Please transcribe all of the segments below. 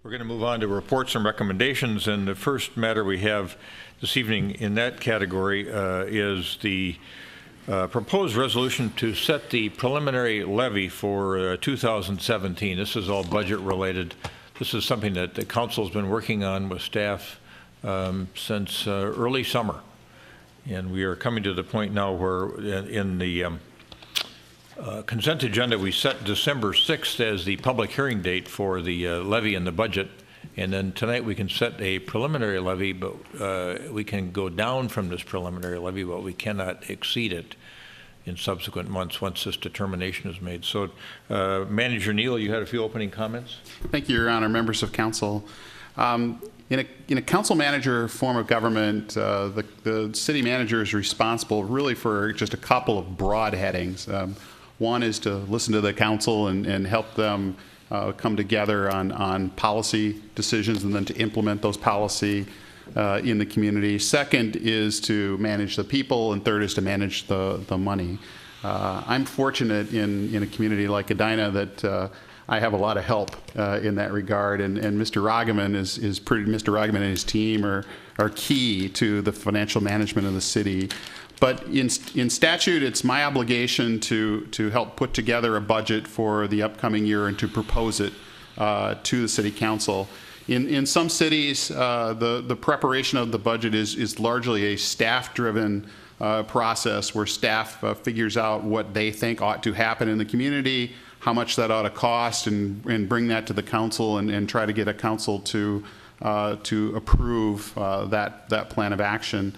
We're going to move on to reports and recommendations, and the first matter we have this evening in that category is the proposed resolution to set the preliminary levy for 2017. This is all budget related. This is something that the council's been working on with staff since early summer, and we are coming to the point now where in the consent agenda we set December 6th as the public hearing date for the levy and the budget, and then tonight we can set a preliminary levy, but we can go down from this preliminary levy, but we cannot exceed it in subsequent months once this determination is made. So Manager Neal, you had a few opening comments? Thank you, Your Honor, members of council. In a council manager form of government, the city manager is responsible really for just a couple of broad headings. One is to listen to the council and help them come together on policy decisions and then to implement those policy in the community. Second is to manage the people, and third is to manage the money. I'm fortunate in a community like Edina that I have a lot of help in that regard, and Mr. Ragaman Mr. Ragaman and his team are key to the financial management of the city. But in statute, it's my obligation to help put together a budget for the upcoming year and to propose it to the city council. In some cities, the preparation of the budget is largely a staff-driven process where staff figures out what they think ought to happen in the community, how much that ought to cost, and bring that to the council and try to get a council to approve that plan of action.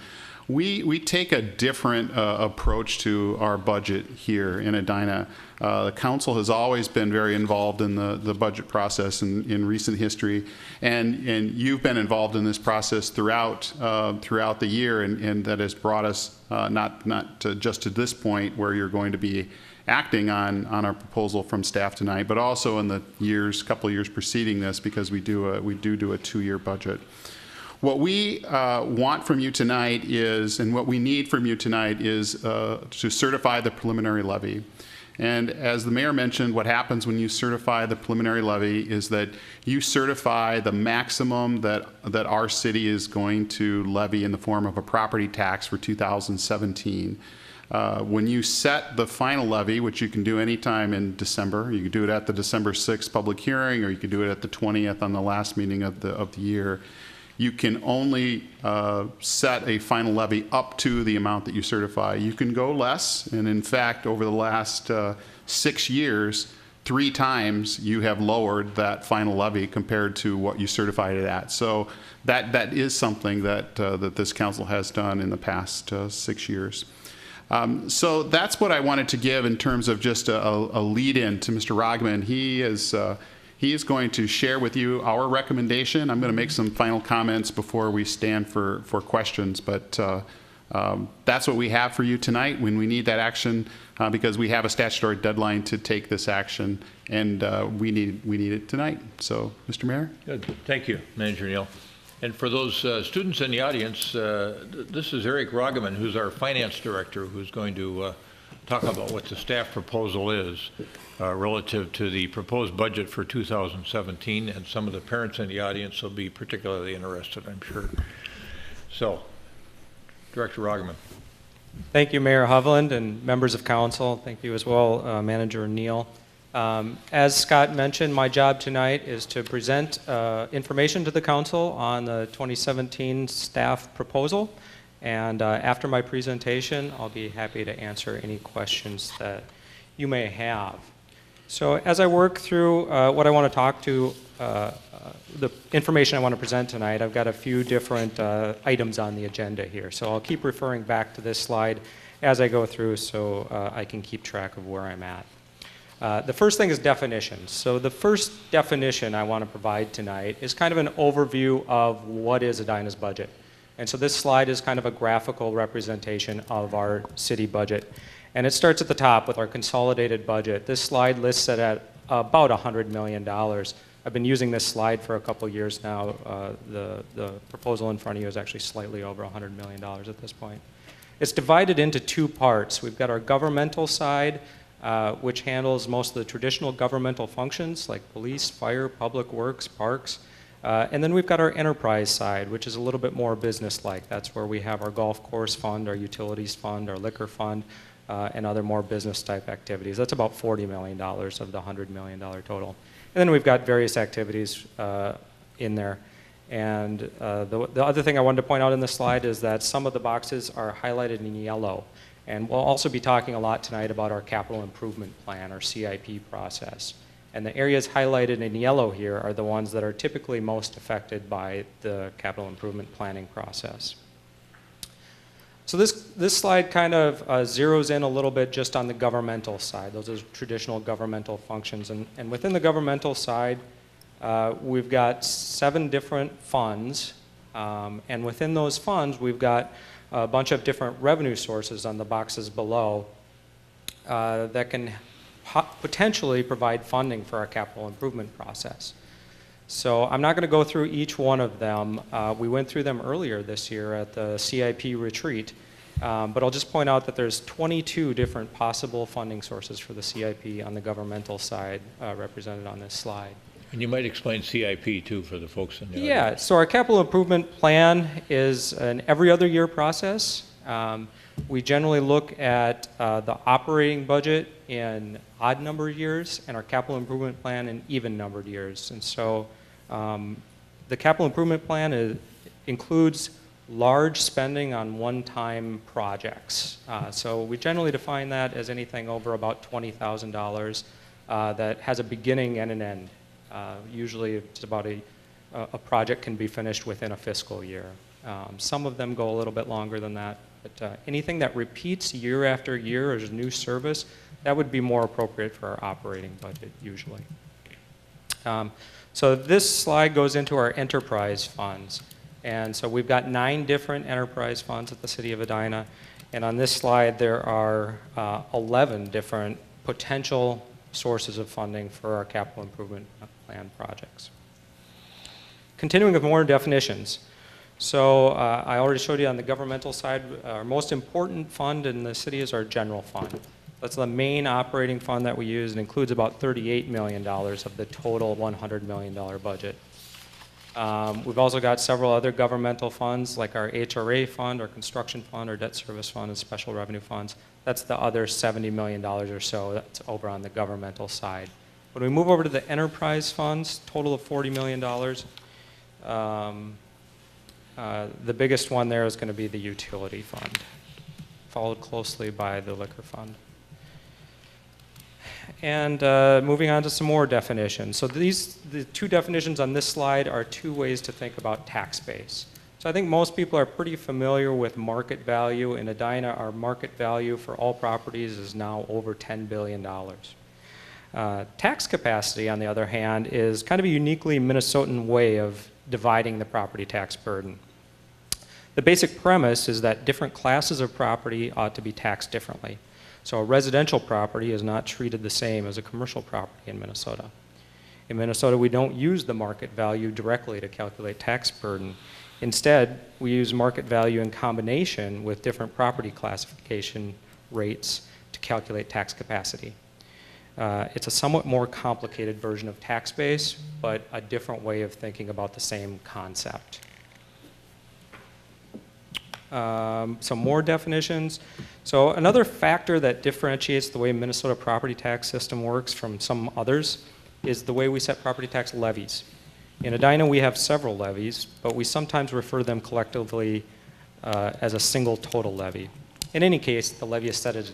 We take a different approach to our budget here in Edina. The council has always been very involved in the budget process in recent history, and you've been involved in this process throughout the year, and that has brought us not just to this point where you're going to be acting on our proposal from staff tonight, but also in the couple of years preceding this, because we do a 2-year budget. What we want from you tonight is, and what we need from you tonight is to certify the preliminary levy. And as the mayor mentioned, what happens when you certify the preliminary levy is that you certify the maximum that our city is going to levy in the form of a property tax for 2017. When you set the final levy, which you can do anytime in December, you can do it at the December 6th public hearing, or you can do it at the 20th on the last meeting of the year. You can only set a final levy up to the amount that you certify. You can go less, and in fact, over the last 6 years, 3 times you have lowered that final levy compared to what you certified it at. So that is something that this council has done in the past 6 years. So that's what I wanted to give in terms of just a lead-in to Mr. Rogman. He is going to share with you our recommendation. I'm going to make some final comments before we stand for questions, but that's what we have for you tonight when we need that action, because we have a statutory deadline to take this action, and we need it tonight. So, Mr. Mayor? Good. Thank you, Manager Neal. And for those students in the audience, this is Eric Ragaman, who's our finance director, who's going to talk about what the staff proposal is relative to the proposed budget for 2017, and some of the parents in the audience will be particularly interested, I'm sure. So, Director Ragaman. Thank you, Mayor Hovland, and members of council. Thank you as well, Manager Neal. As Scott mentioned, my job tonight is to present information to the council on the 2017 staff proposal. And after my presentation, I'll be happy to answer any questions that you may have. So as I work through what I want to talk to, the information I want to present tonight, I've got a few different items on the agenda here. So I'll keep referring back to this slide as I go through so I can keep track of where I'm at. The first thing is definitions. So the first definition I want to provide tonight is kind of an overview of what is Edina's budget. And so this slide is kind of a graphical representation of our city budget. And it starts at the top with our consolidated budget. This slide lists it at about $100 million. I've been using this slide for a couple years now. The proposal in front of you is actually slightly over $100 million at this point. It's divided into 2 parts. We've got our governmental side, which handles most of the traditional governmental functions like police, fire, public works, parks. And then we've got our enterprise side, which is a little bit more business-like. That's where we have our golf course fund, our utilities fund, our liquor fund, and other more business-type activities. That's about $40 million of the $100 million total. And then we've got various activities in there. And the other thing I wanted to point out in this slide is that some of the boxes are highlighted in yellow. And we'll also be talking a lot tonight about our capital improvement plan, or CIP process. And the areas highlighted in yellow here are the ones that are typically most affected by the capital improvement planning process. So this slide kind of zeroes in a little bit just on the governmental side. Those are traditional governmental functions. And within the governmental side, we've got 7 different funds. And within those funds, we've got a bunch of different revenue sources on the boxes below that can potentially provide funding for our capital improvement process. So I'm not going to go through each one of them. We went through them earlier this year at the CIP retreat, but I'll just point out that there's 22 different possible funding sources for the CIP on the governmental side represented on this slide. And you might explain CIP too for the folks in the audience. Yeah, so our capital improvement plan is an every other year process. We generally look at the operating budget in odd numbered years and our capital improvement plan in even numbered years. And so the capital improvement plan includes large spending on one-time projects. So we generally define that as anything over about $20,000 that has a beginning and an end. Usually it's about a project can be finished within a fiscal year. Some of them go a little bit longer than that. But anything that repeats year after year as a new service, that would be more appropriate for our operating budget usually. So this slide goes into our enterprise funds. And so we've got 9 different enterprise funds at the City of Edina. And on this slide, there are 11 different potential sources of funding for our capital improvement plan projects. Continuing with more definitions. So I already showed you on the governmental side, our most important fund in the city is our general fund. That's the main operating fund that we use and includes about $38 million of the total $100 million budget. We've also got several other governmental funds like our HRA fund, our construction fund, our debt service fund, and special revenue funds. That's the other $70 million or so that's over on the governmental side. When we move over to the enterprise funds, total of $40 million, the biggest one there is going to be the utility fund, followed closely by the liquor fund. And moving on to some more definitions. So the 2 definitions on this slide are 2 ways to think about tax base. So I think most people are pretty familiar with market value. In Edina, our market value for all properties is now over $10 billion. Tax capacity, on the other hand, is kind of a uniquely Minnesotan way of dividing the property tax burden. The basic premise is that different classes of property ought to be taxed differently. So a residential property is not treated the same as a commercial property in Minnesota. In Minnesota, we don't use the market value directly to calculate tax burden. Instead, we use market value in combination with different property classification rates to calculate tax capacity. It's a somewhat more complicated version of tax base, but a different way of thinking about the same concept. Some more definitions. So another factor that differentiates the way Minnesota property tax system works from some others is the way we set property tax levies. In Edina, we have several levies, but we sometimes refer to them collectively as a single total levy. In any case, the levy is set as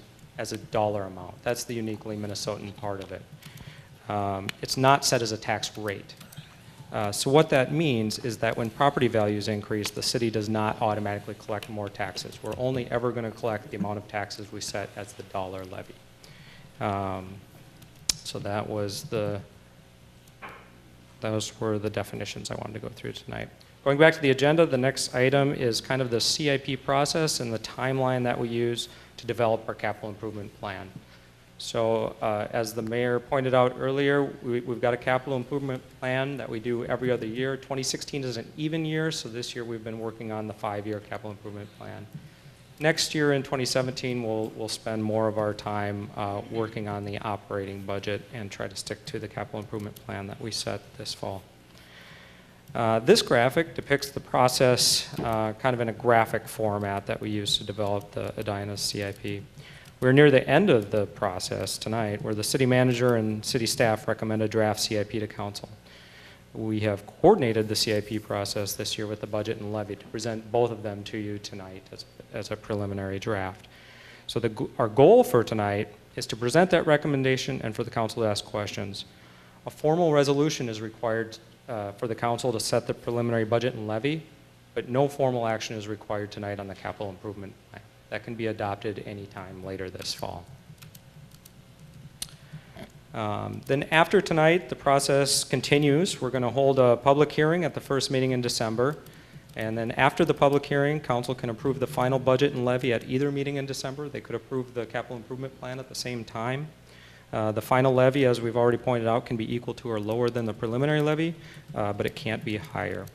a dollar amount. That's the uniquely Minnesotan part of it. It's not set as a tax rate. So what that means is that when property values increase, the city does not automatically collect more taxes. We're only ever going to collect the amount of taxes we set as the dollar levy. So those were the definitions I wanted to go through tonight. Going back to the agenda, the next item is kind of the CIP process and the timeline that we use to develop our capital improvement plan. So as the mayor pointed out earlier, we've got a capital improvement plan that we do every other year. 2016 is an even year, so this year we've been working on the 5-year capital improvement plan. Next year in 2017, we'll spend more of our time working on the operating budget and try to stick to the capital improvement plan that we set this fall. This graphic depicts the process kind of in a graphic format that we use to develop the Edina CIP. We're near the end of the process tonight, where the city manager and city staff recommend a draft CIP to council. We have coordinated the CIP process this year with the budget and levy to present both of them to you tonight as a preliminary draft. So our goal for tonight is to present that recommendation and for the council to ask questions. A formal resolution is required for the council to set the preliminary budget and levy, but no formal action is required tonight on the capital improvement plan. That can be adopted anytime later this fall. Then after tonight, the process continues. We're going to hold a public hearing at the first meeting in December. And then after the public hearing, council can approve the final budget and levy at either meeting in December. They could approve the capital improvement plan at the same time. The final levy, as we've already pointed out, can be equal to or lower than the preliminary levy, but it can't be higher.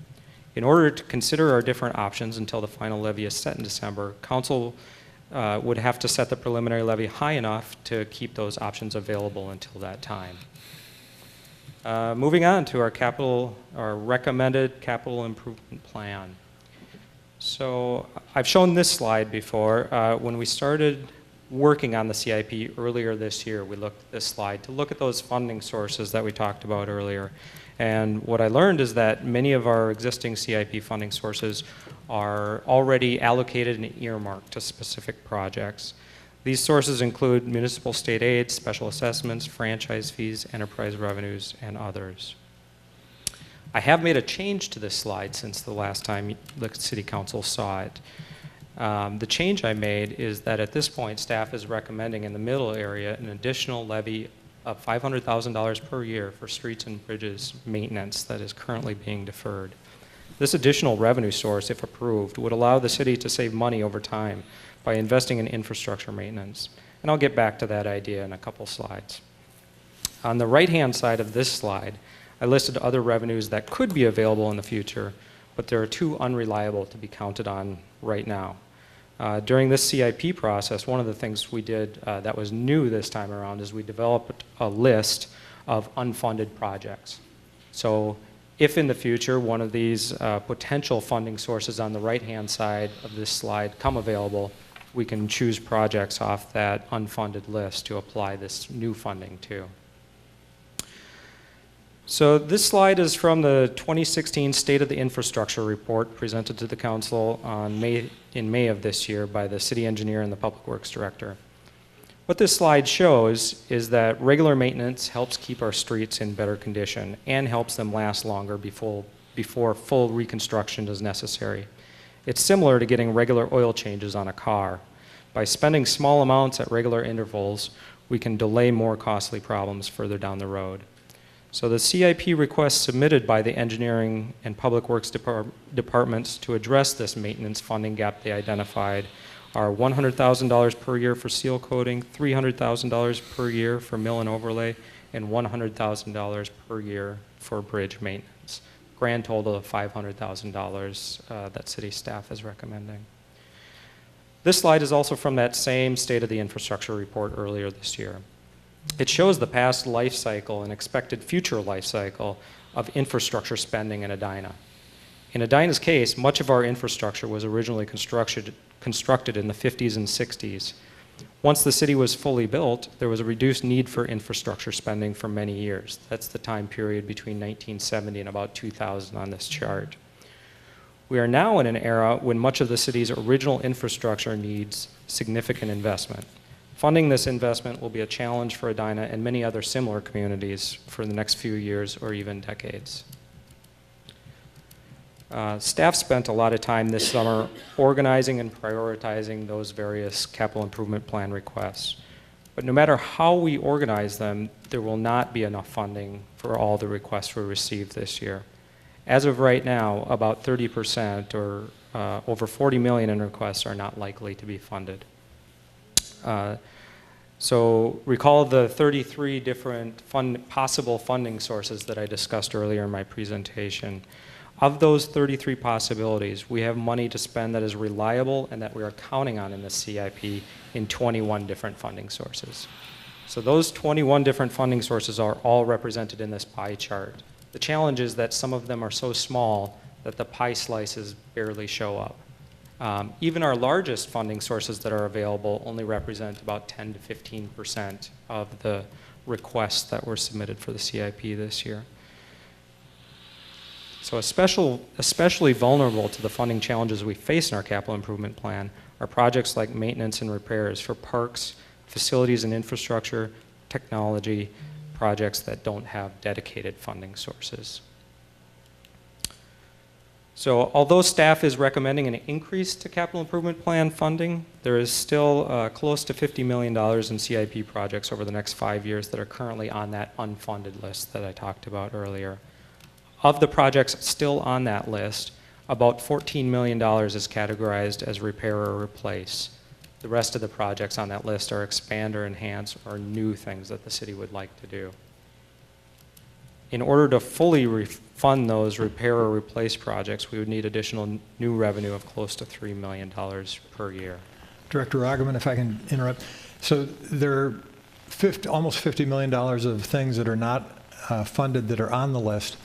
In order to consider our different options until the final levy is set in December, council would have to set the preliminary levy high enough to keep those options available until that time. Moving on to our recommended capital improvement plan. So I've shown this slide before. When we started working on the CIP earlier this year, we looked at this slide to look at those funding sources that we talked about earlier. And what I learned is that many of our existing CIP funding sources are already allocated and earmarked to specific projects. These sources include municipal state aid, special assessments, franchise fees, enterprise revenues, and others. I have made a change to this slide since the last time the City Council saw it. The change I made is that at this point, staff is recommending in the middle area an additional levy of $500,000 per year for streets and bridges maintenance that is currently being deferred. This additional revenue source, if approved, would allow the city to save money over time by investing in infrastructure maintenance. And I'll get back to that idea in a couple slides. On the right-hand side of this slide, I listed other revenues that could be available in the future, but they're too unreliable to be counted on right now. During this CIP process, one of the things we did that was new this time around is we developed a list of unfunded projects. So if in the future one of these potential funding sources on the right-hand side of this slide come available, we can choose projects off that unfunded list to apply this new funding to. So this slide is from the 2016 State of the Infrastructure Report presented to the Council in May of this year by the City Engineer and the Public Works Director. What this slide shows is that regular maintenance helps keep our streets in better condition and helps them last longer before full reconstruction is necessary. It's similar to getting regular oil changes on a car. By spending small amounts at regular intervals, we can delay more costly problems further down the road. So the CIP requests submitted by the engineering and public works departments to address this maintenance funding gap they identified are $100,000 per year for seal coating, $300,000 per year for mill and overlay, and $100,000 per year for bridge maintenance. Grand total of $500,000 that city staff is recommending. This slide is also from that same State of the Infrastructure report earlier this year. It shows the past life cycle and expected future life cycle of infrastructure spending in Edina. In Edina's case, much of our infrastructure was originally constructed in the 50s and 60s. Once the city was fully built, there was a reduced need for infrastructure spending for many years. That's the time period between 1970 and about 2000 on this chart. We are now in an era when much of the city's original infrastructure needs significant investment. Funding this investment will be a challenge for Edina and many other similar communities for the next few years or even decades. Staff spent a lot of time this summer organizing and prioritizing those various capital improvement plan requests. But no matter how we organize them, there will not be enough funding for all the requests we received this year. As of right now, about 30% or over 40 million in requests are not likely to be funded. So recall the 33 different possible funding sources that I discussed earlier in my presentation. Of those 33 possibilities, we have money to spend that is reliable and that we are counting on in the CIP in 21 different funding sources. So those 21 different funding sources are all represented in this pie chart. The challenge is that some of them are so small that the pie slices barely show up. Even our largest funding sources that are available only represent about 10 to 15% of the requests that were submitted for the CIP this year. So especially vulnerable to the funding challenges we face in our capital improvement plan are projects like maintenance and repairs for parks, facilities and infrastructure, technology, projects that don't have dedicated funding sources. So although staff is recommending an increase to capital improvement plan funding, there is still close to $50 million in CIP projects over the next 5 years that are currently on that unfunded list that I talked about earlier. Of the projects still on that list, about $14 million is categorized as repair or replace. The rest of the projects on that list are expand or enhance or new things that the city would like to do. In order to fully fund those repair or replace projects, we would need additional new revenue of close to $3 million per year. Director Agaman, if I can interrupt. So there are almost $50 million of things that are not funded that are on the list.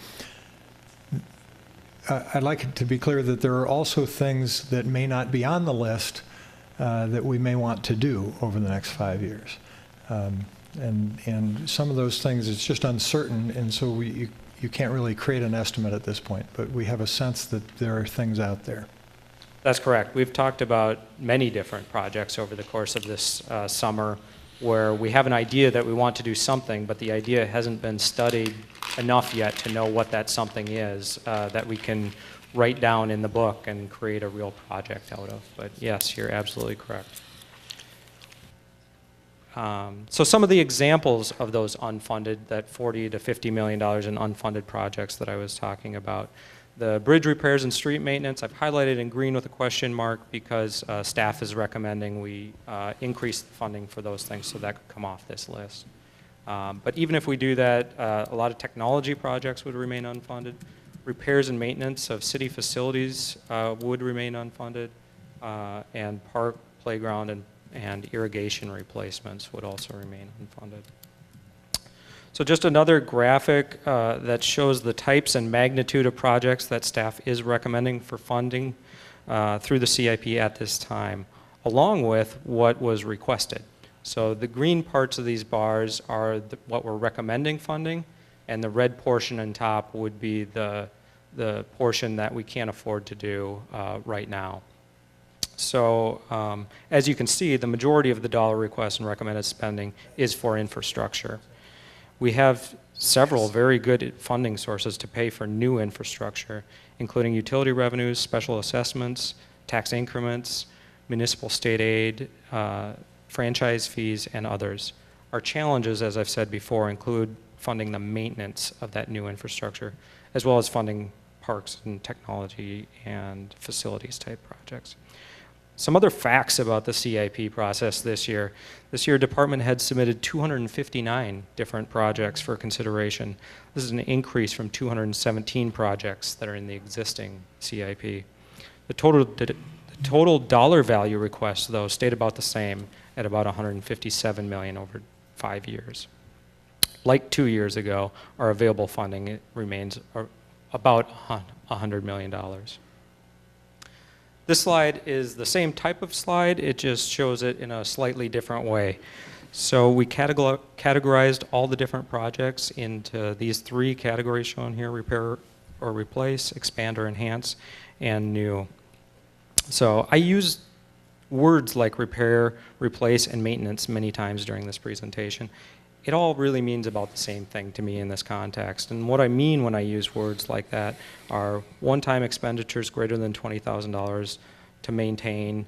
I'd like it to be clear that there are also things that may not be on the list that we may want to do over the next 5 years. And some of those things, it's just uncertain, and so you can't really create an estimate at this point, but we have a sense that there are things out there. That's correct. We've talked about many different projects over the course of this summer where we have an idea that we want to do something, but the idea hasn't been studied enough yet to know what that something is that we can write down in the book and create a real project out of. But yes, you're absolutely correct. So some of the examples of those unfunded, that $40 to $50 million in unfunded projects that I was talking about. The bridge repairs and street maintenance, I've highlighted in green with a question mark because staff is recommending we increase the funding for those things, so that could come off this list. But even if we do that, a lot of technology projects would remain unfunded. Repairs and maintenance of city facilities would remain unfunded, and park, playground, and irrigation replacements would also remain unfunded. So just another graphic that shows the types and magnitude of projects that staff is recommending for funding through the CIP at this time, along with what was requested. So the green parts of these bars are what we're recommending funding, and the red portion on top would be the portion that we can't afford to do right now. So as you can see, the majority of the dollar request and recommended spending is for infrastructure. We have several very good funding sources to pay for new infrastructure, including utility revenues, special assessments, tax increments, municipal state aid, franchise fees, and others. Our challenges, as I've said before, include funding the maintenance of that new infrastructure, as well as funding parks and technology and facilities type projects. Some other facts about the CIP process this year. This year, department heads submitted 259 different projects for consideration. This is an increase from 217 projects that are in the existing CIP. The total dollar value requests, though, stayed about the same at about $157 million over 5 years. Like 2 years ago, our available funding remains about $100 million. This slide is the same type of slide, it just shows it in a slightly different way. So we categorized all the different projects into these 3 categories shown here: repair or replace, expand or enhance, and new. So I use words like repair, replace, and maintenance many times during this presentation. It all really means about the same thing to me in this context. And what I mean when I use words like that are one-time expenditures greater than $20,000 to maintain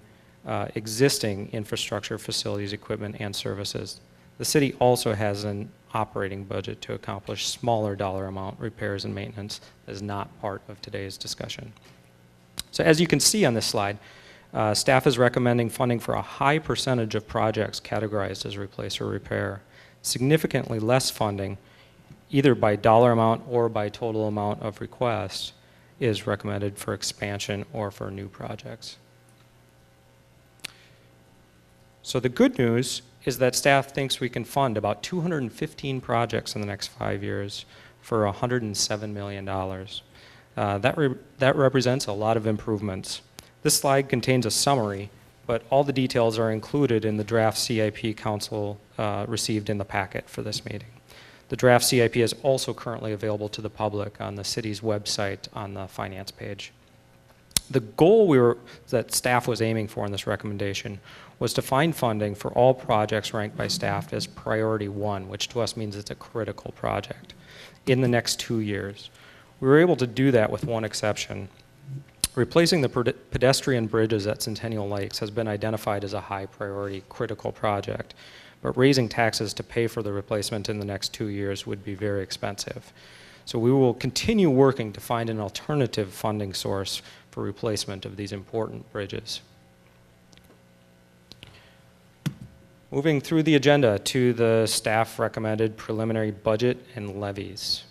existing infrastructure, facilities, equipment, and services. The city also has an operating budget to accomplish smaller dollar amount repairs and maintenance that is not part of today's discussion. So as you can see on this slide, staff is recommending funding for a high percentage of projects categorized as replace or repair. Significantly less funding, either by dollar amount or by total amount of requests, is recommended for expansion or for new projects. So the good news is that staff thinks we can fund about 215 projects in the next 5 years for $107 million. That represents a lot of improvements. This slide contains a summary, but all the details are included in the draft CIP Council received in the packet for this meeting. The draft CIP is also currently available to the public on the city's website on the finance page. The goal that staff was aiming for in this recommendation was to find funding for all projects ranked by staff as priority 1, which to us means it's a critical project, in the next 2 years. We were able to do that with one exception. Replacing the pedestrian bridges at Centennial Lakes has been identified as a high priority critical project, but raising taxes to pay for the replacement in the next 2 years would be very expensive. So we will continue working to find an alternative funding source for replacement of these important bridges. Moving through the agenda to the staff recommended preliminary budget and levies.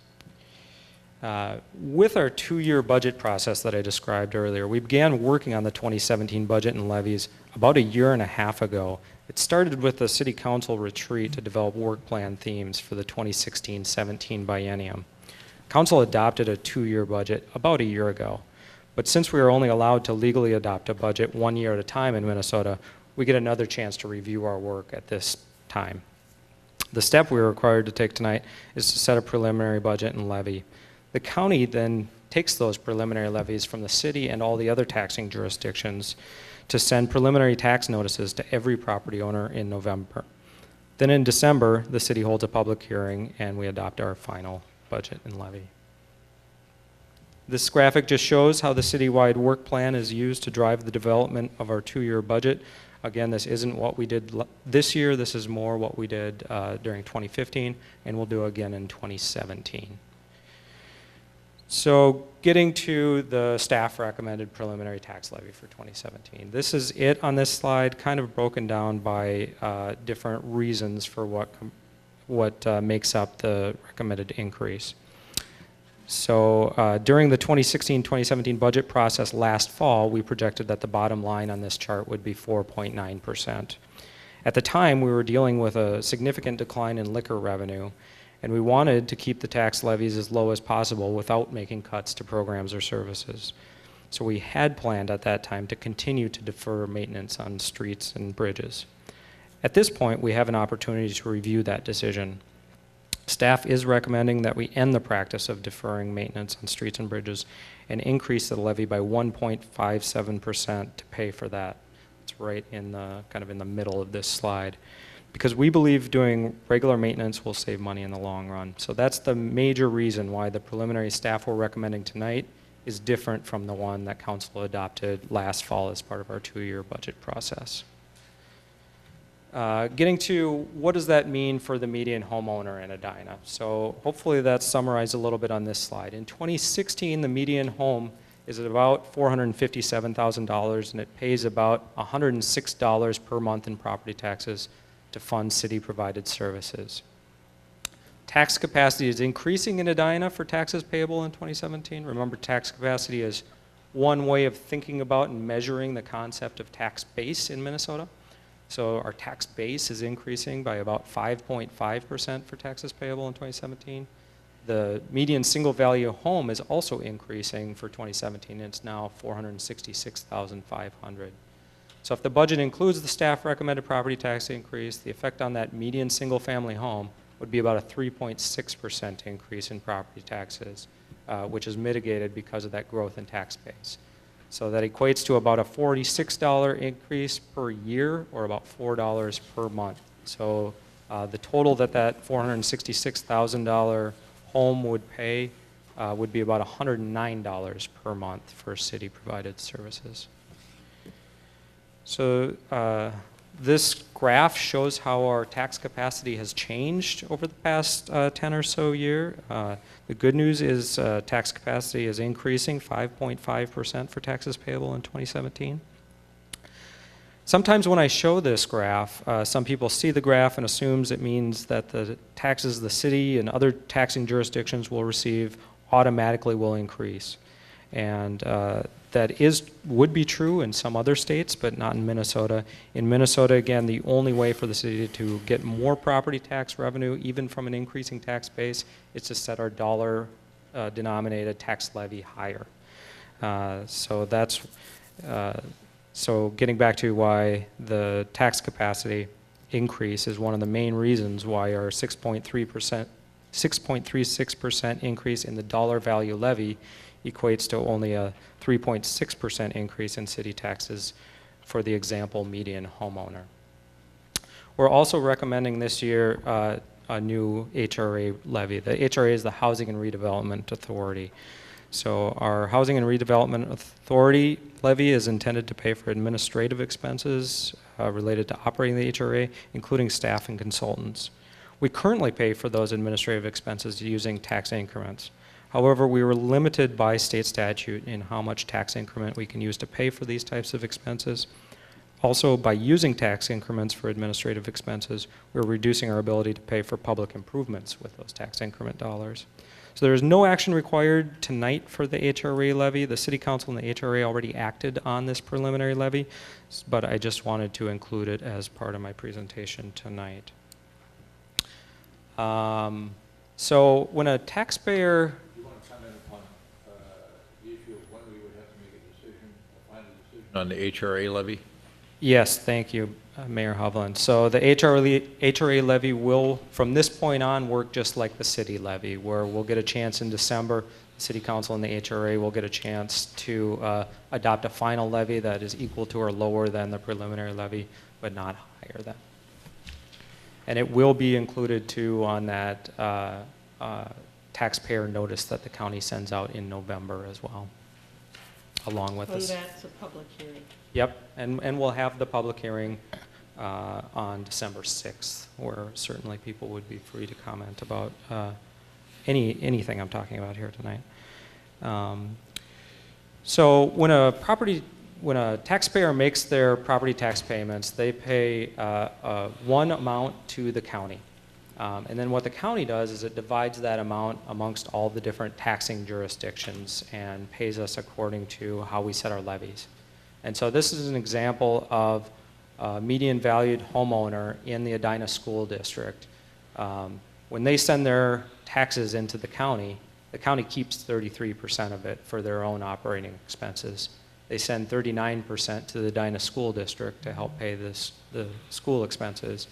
With our 2-year budget process that I described earlier, we began working on the 2017 budget and levies about 1.5 years ago. It started with the City Council retreat to develop work plan themes for the 2016-17 biennium. Council adopted a 2-year budget about 1 year ago, but since we are only allowed to legally adopt a budget 1 year at a time in Minnesota, we get another chance to review our work at this time. The step we are required to take tonight is to set a preliminary budget and levy. The county then takes those preliminary levies from the city and all the other taxing jurisdictions to send preliminary tax notices to every property owner in November. Then in December, the city holds a public hearing and we adopt our final budget and levy. This graphic just shows how the citywide work plan is used to drive the development of our 2-year budget. Again, this isn't what we did this year, this is more what we did during 2015, and we'll do again in 2017. So getting to the staff recommended preliminary tax levy for 2017. This is it on this slide, kind of broken down by different reasons for what makes up the recommended increase. So during the 2016-2017 budget process last fall, we projected that the bottom line on this chart would be 4.9%. At the time, we were dealing with a significant decline in liquor revenue, and we wanted to keep the tax levies as low as possible without making cuts to programs or services. So we had planned at that time to continue to defer maintenance on streets and bridges. At this point, we have an opportunity to review that decision. Staff is recommending that we end the practice of deferring maintenance on streets and bridges and increase the levy by 1.57% to pay for that. It's right in the kind of in the middle of this slide, because we believe doing regular maintenance will save money in the long run. So that's the major reason why the preliminary staff we're recommending tonight is different from the one that council adopted last fall as part of our 2-year budget process. Getting to what does that mean for the median homeowner in Edina? So hopefully that's summarized a little bit on this slide. In 2016, the median home is at about $457,000, and it pays about $106 per month in property taxes to fund city-provided services. Tax capacity is increasing in Edina for taxes payable in 2017. Remember, tax capacity is one way of thinking about and measuring the concept of tax base in Minnesota. So our tax base is increasing by about 5.5% for taxes payable in 2017. The median single value home is also increasing for 2017, and it's now $466,500. So if the budget includes the staff recommended property tax increase, the effect on that median single family home would be about a 3.6% increase in property taxes, which is mitigated because of that growth in tax base. So that equates to about a $46 increase per year, or about $4 per month. So the total that $466,000 home would pay would be about $109 per month for city-provided services. So this graph shows how our tax capacity has changed over the past 10 or so years. The good news is tax capacity is increasing 5.5% for taxes payable in 2017. Sometimes when I show this graph, some people see the graph and assumes it means that the taxes the city and other taxing jurisdictions will receive automatically will increase. And would be true in some other states, but not in Minnesota. In Minnesota, again, the only way for the city to get more property tax revenue, even from an increasing tax base, is to set our dollar denominated tax levy higher. So that's so getting back to why the tax capacity increase is one of the main reasons why our 6.36% increase in the dollar value levy equates to only a 3.6% increase in city taxes for the example median homeowner. We're also recommending this year a new HRA levy. The HRA is the Housing and Redevelopment Authority. So our Housing and Redevelopment Authority levy is intended to pay for administrative expenses related to operating the HRA, including staff and consultants. We currently pay for those administrative expenses using tax increments. However, we were limited by state statute in how much tax increment we can use to pay for these types of expenses. Also, by using tax increments for administrative expenses, we're reducing our ability to pay for public improvements with those tax increment dollars. So there is no action required tonight for the HRA levy. The City Council and the HRA already acted on this preliminary levy, but I just wanted to include it as part of my presentation tonight. So when a taxpayer... Do you want to comment upon the issue of when we would have to make a decision, a final decision on the HRA levy? Yes, thank you, Mayor Hovland. So the HRA levy will, from this point on, work just like the city levy, where we'll get a chance in December, the City Council and the HRA will get a chance to adopt a final levy that is equal to or lower than the preliminary levy, but not higher than. And it will be included too on that taxpayer notice that the county sends out in November as well, along with this. So that's a public hearing. Yep, and we'll have the public hearing on December 6th, where certainly people would be free to comment about anything I'm talking about here tonight. So when a taxpayer makes their property tax payments, they pay one amount to the county. And then what the county does is it divides that amount amongst all the different taxing jurisdictions and pays us according to how we set our levies. And so this is an example of a median valued homeowner in the Edina School District. When they send their taxes into the county keeps 33% of it for their own operating expenses. They send 39% to the Edina School District to help pay the school expenses.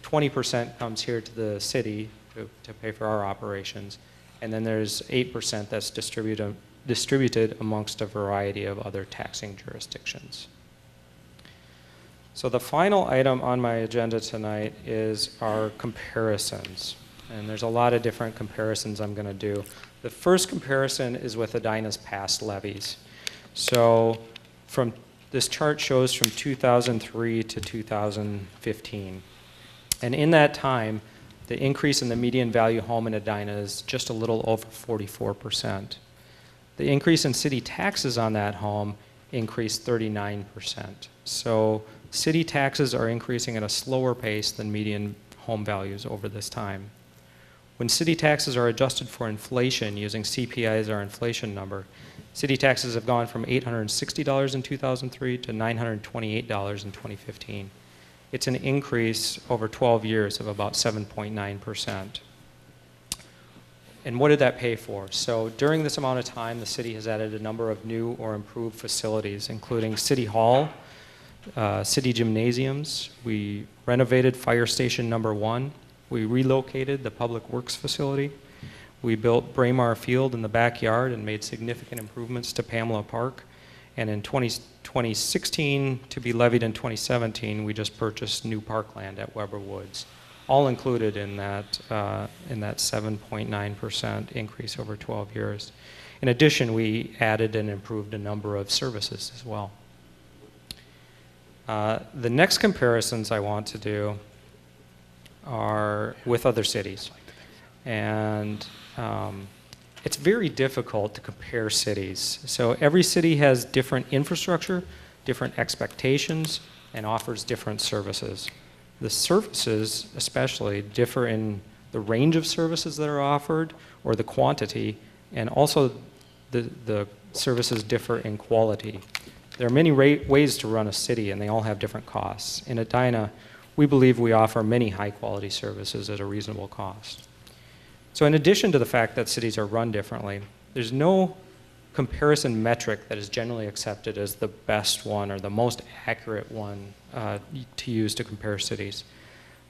20% comes here to the city to pay for our operations. And then there's 8% that's distributed amongst a variety of other taxing jurisdictions. So the final item on my agenda tonight is our comparisons. And there's a lot of different comparisons I'm going to do. The first comparison is with Edina's past levies. So this chart shows from 2003 to 2015. And in that time, the increase in the median value home in Edina is just a little over 44%. The increase in city taxes on that home increased 39%. So city taxes are increasing at a slower pace than median home values over this time. When city taxes are adjusted for inflation using CPI as our inflation number, city taxes have gone from $860 in 2003 to $928 in 2015. It's an increase over 12 years of about 7.9%. And what did that pay for? So during this amount of time, the city has added a number of new or improved facilities, including City Hall, city gymnasiums. We renovated Fire Station number 1. We relocated the Public Works facility. We built Braemar Field in the backyard and made significant improvements to Pamela Park. And in 2016, to be levied in 2017, we just purchased new parkland at Weber Woods, all included in that 7.9% increase over 12 years. In addition, we added and improved a number of services as well. The next comparisons I want to do are with other cities. And it's very difficult to compare cities. So every city has different infrastructure, different expectations, and offers different services. The services especially differ in the range of services that are offered or the quantity, and also the services differ in quality. There are many ways to run a city, and they all have different costs. In Edina, we believe we offer many high-quality services at a reasonable cost. So in addition to the fact that cities are run differently, there's no comparison metric that is generally accepted as the best one or the most accurate one to use to compare cities.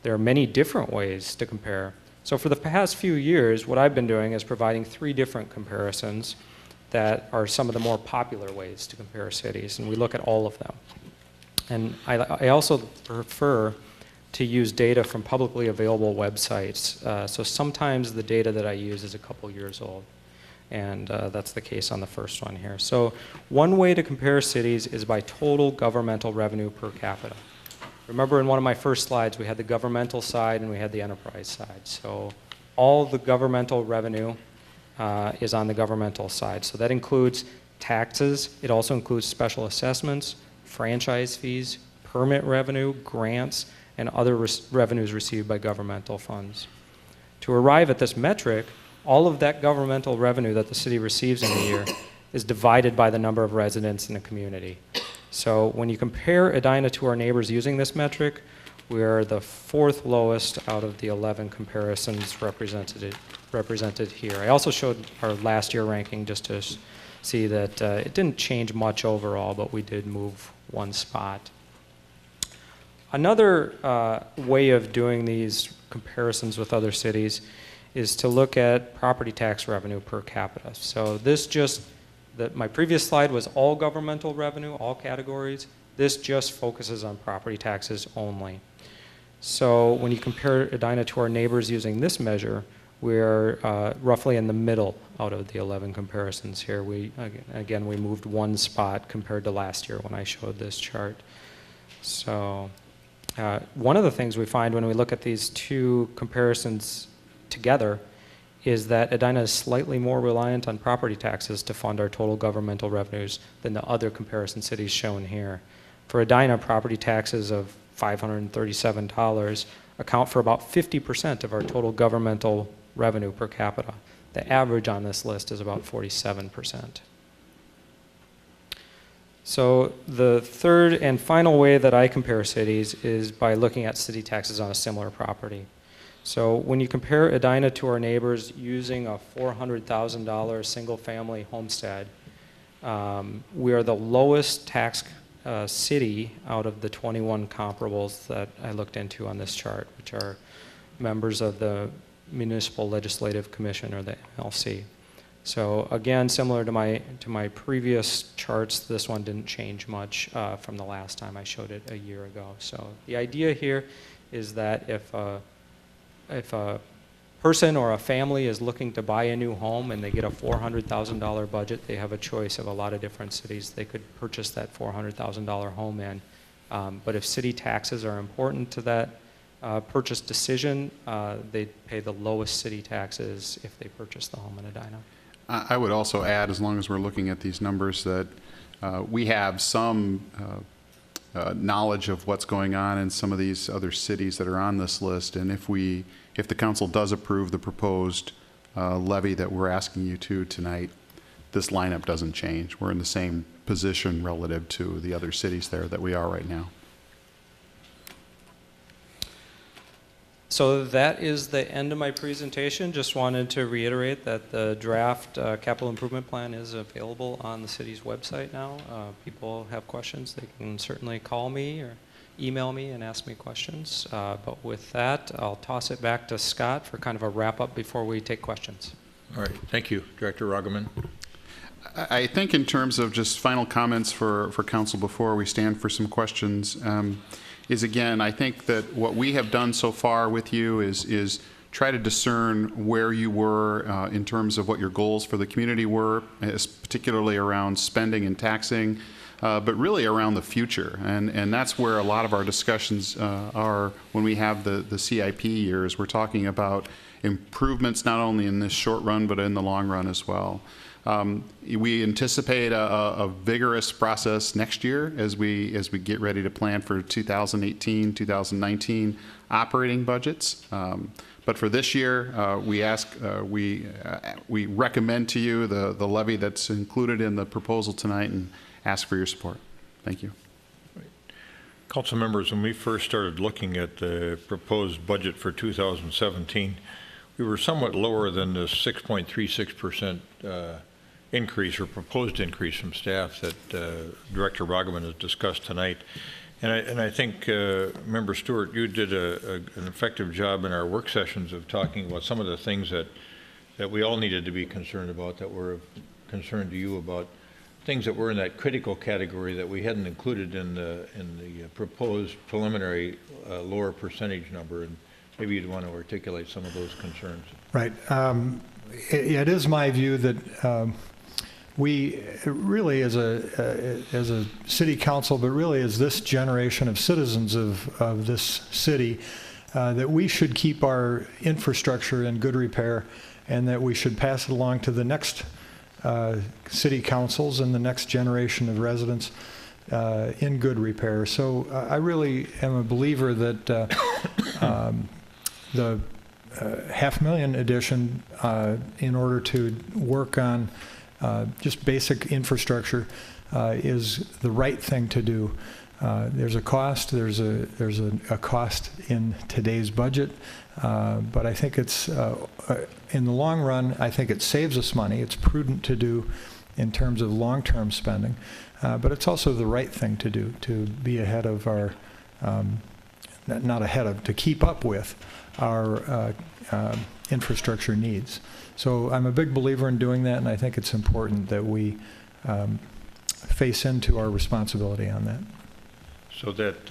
There are many different ways to compare. So for the past few years, what I've been doing is providing 3 different comparisons that are some of the more popular ways to compare cities, and we look at all of them. And I also prefer to use data from publicly available websites. So sometimes the data that I use is a couple years old, and that's the case on the first one here. So one way to compare cities is by total governmental revenue per capita. Remember in one of my first slides, we had the governmental side and we had the enterprise side. So all the governmental revenue is on the governmental side. So that includes taxes. It also includes special assessments, franchise fees, permit revenue, grants, and other revenues received by governmental funds. To arrive at this metric, all of that governmental revenue that the city receives in a year is divided by the number of residents in the community. So when you compare Edina to our neighbors using this metric, we are the 4th lowest out of the 11 comparisons represented here. I also showed our last year ranking just to see that it didn't change much overall, but we did move 1 spot. Another way of doing these comparisons with other cities is to look at property tax revenue per capita. So my previous slide was all governmental revenue, all categories. This just focuses on property taxes only. So when you compare Edina to our neighbors using this measure, we're roughly in the middle out of the 11 comparisons here. Again, we moved 1 spot compared to last year when I showed this chart. So one of the things we find when we look at these 2 comparisons together is that Edina is slightly more reliant on property taxes to fund our total governmental revenues than the other comparison cities shown here. For Edina, property taxes of $537 account for about 50% of our total governmental revenue per capita. The average on this list is about 47%. So the third and final way that I compare cities is by looking at city taxes on a similar property. So when you compare Edina to our neighbors using a $400,000 single-family homestead, we are the lowest tax city out of the 21 comparables that I looked into on this chart, which are members of the Municipal Legislative Commission, or the MLC. So again, similar to my previous charts, this one didn't change much from the last time I showed it a year ago. So the idea here is that if a person or a family is looking to buy a new home and they get a $400,000 budget, they have a choice of a lot of different cities they could purchase that $400,000 home in. But if city taxes are important to that purchase decision, they pay the lowest city taxes if they purchase the home in Edina. I would also add, as long as we're looking at these numbers, that we have some knowledge of what's going on in some of these other cities that are on this list, and if the council does approve the proposed levy that we're asking you to tonight, this lineup doesn't change. We're in the same position relative to the other cities there that we are right now. So that is the end of my presentation. Just wanted to reiterate that the draft capital improvement plan is available on the city's website now. People have questions, they can certainly call me or email me and ask me questions. But with that, I'll toss it back to Scott for kind of a wrap up before we take questions. All right, thank you, Director Rugeman. I think in terms of just final comments for council before we stand for some questions, is again, I think that what we have done so far with you is try to discern where you were in terms of what your goals for the community were, particularly around spending and taxing, but really around the future. And that's where a lot of our discussions are when we have the CIP years. We're talking about improvements not only in this short run, but in the long run as well. We anticipate a vigorous process next year as we get ready to plan for 2018, 2019 operating budgets. But for this year, we recommend to you the levy that's included in the proposal tonight and ask for your support. Thank you. Council members, when we first started looking at the proposed budget for 2017, we were somewhat lower than the 6.36% increase or proposed increase from staff that Director Ragavan has discussed tonight. And I think, Member Stewart, you did an effective job in our work sessions of talking about some of the things that we all needed to be concerned about, that were of concern to you about, things that were in that critical category that we hadn't included in the proposed preliminary lower percentage number. And maybe you'd want to articulate some of those concerns. Right. It is my view that we really, as a city council, but really as this generation of citizens of this city, that we should keep our infrastructure in good repair, and that we should pass it along to the next city councils and the next generation of residents in good repair. So I really am a believer that the $500,000 addition in order to work on just basic infrastructure is the right thing to do. There's a cost. There's a cost in today's budget, but I think it's in the long run. I think it saves us money. It's prudent to do in terms of long-term spending, but it's also the right thing to do, to be ahead of our, not ahead of, to keep up with our infrastructure needs. So I'm a big believer in doing that, and I think it's important that we face into our responsibility on that. So that